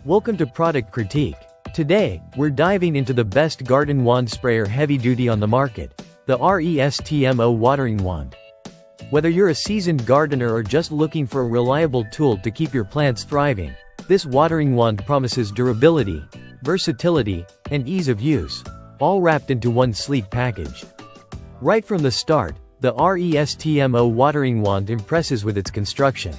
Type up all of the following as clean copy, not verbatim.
Welcome to Product Critique. Today, we're diving into the best garden wand sprayer heavy-duty on the market, the RESTMO watering wand. Whether you're a seasoned gardener or just looking for a reliable tool to keep your plants thriving, this watering wand promises durability, versatility, and ease of use, all wrapped into one sleek package. Right from the start, the RESTMO watering wand impresses with its construction.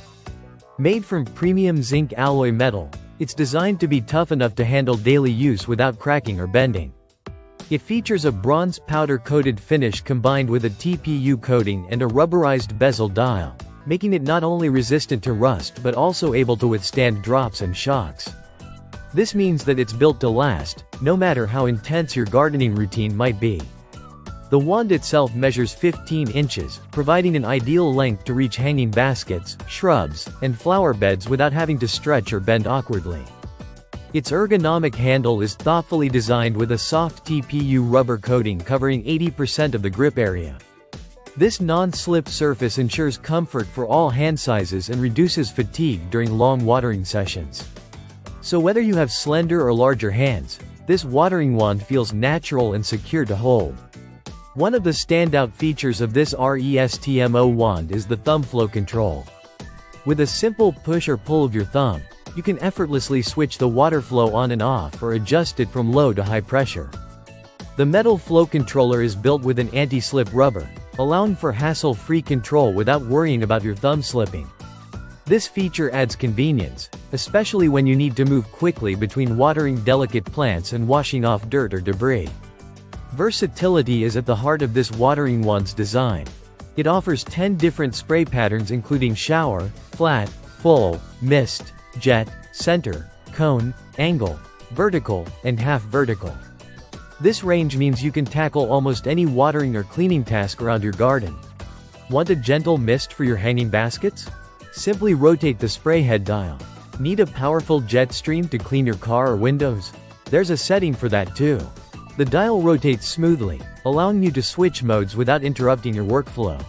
Made from premium zinc alloy metal, it's designed to be tough enough to handle daily use without cracking or bending. It features a bronze powder-coated finish combined with a TPU coating and a rubberized bezel dial, making it not only resistant to rust but also able to withstand drops and shocks. This means that it's built to last, no matter how intense your gardening routine might be. The wand itself measures 15 inches, providing an ideal length to reach hanging baskets, shrubs, and flower beds without having to stretch or bend awkwardly. Its ergonomic handle is thoughtfully designed with a soft TPU rubber coating covering 80% of the grip area. This non-slip surface ensures comfort for all hand sizes and reduces fatigue during long watering sessions. So whether you have slender or larger hands, this watering wand feels natural and secure to hold. One of the standout features of this RESTMO wand is the thumb flow control. With a simple push or pull of your thumb, you can effortlessly switch the water flow on and off or adjust it from low to high pressure. The metal flow controller is built with an anti-slip rubber, allowing for hassle-free control without worrying about your thumb slipping. This feature adds convenience, especially when you need to move quickly between watering delicate plants and washing off dirt or debris. Versatility is at the heart of this watering wand's design. It offers 10 different spray patterns including shower, flat, full, mist, jet, center, cone, angle, vertical, and half vertical. This range means you can tackle almost any watering or cleaning task around your garden. Want a gentle mist for your hanging baskets? Simply rotate the spray head dial. Need a powerful jet stream to clean your car or windows? There's a setting for that too. The dial rotates smoothly, allowing you to switch modes without interrupting your workflow.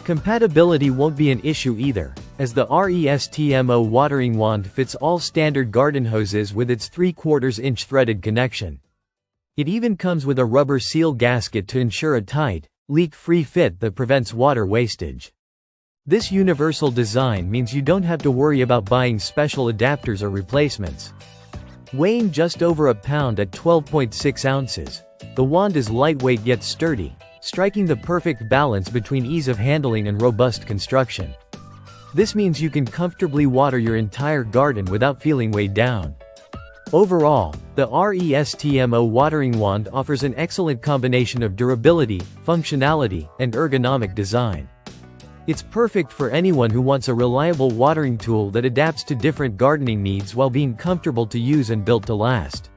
Compatibility won't be an issue either, as the RESTMO watering wand fits all standard garden hoses with its 3/4-inch threaded connection. It even comes with a rubber seal gasket to ensure a tight, leak-free fit that prevents water wastage. This universal design means you don't have to worry about buying special adapters or replacements. Weighing just over a pound at 12.6 ounces, the wand is lightweight yet sturdy, striking the perfect balance between ease of handling and robust construction. This means you can comfortably water your entire garden without feeling weighed down. Overall, the RESTMO watering wand offers an excellent combination of durability, functionality, and ergonomic design. It's perfect for anyone who wants a reliable watering tool that adapts to different gardening needs while being comfortable to use and built to last.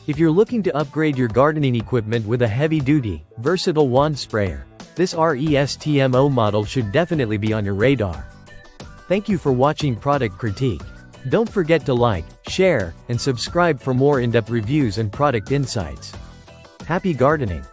If you're looking to upgrade your gardening equipment with a heavy-duty, versatile wand sprayer, this RESTMO model should definitely be on your radar. Thank you for watching Product Critique. Don't forget to like, share, and subscribe for more in-depth reviews and product insights. Happy gardening!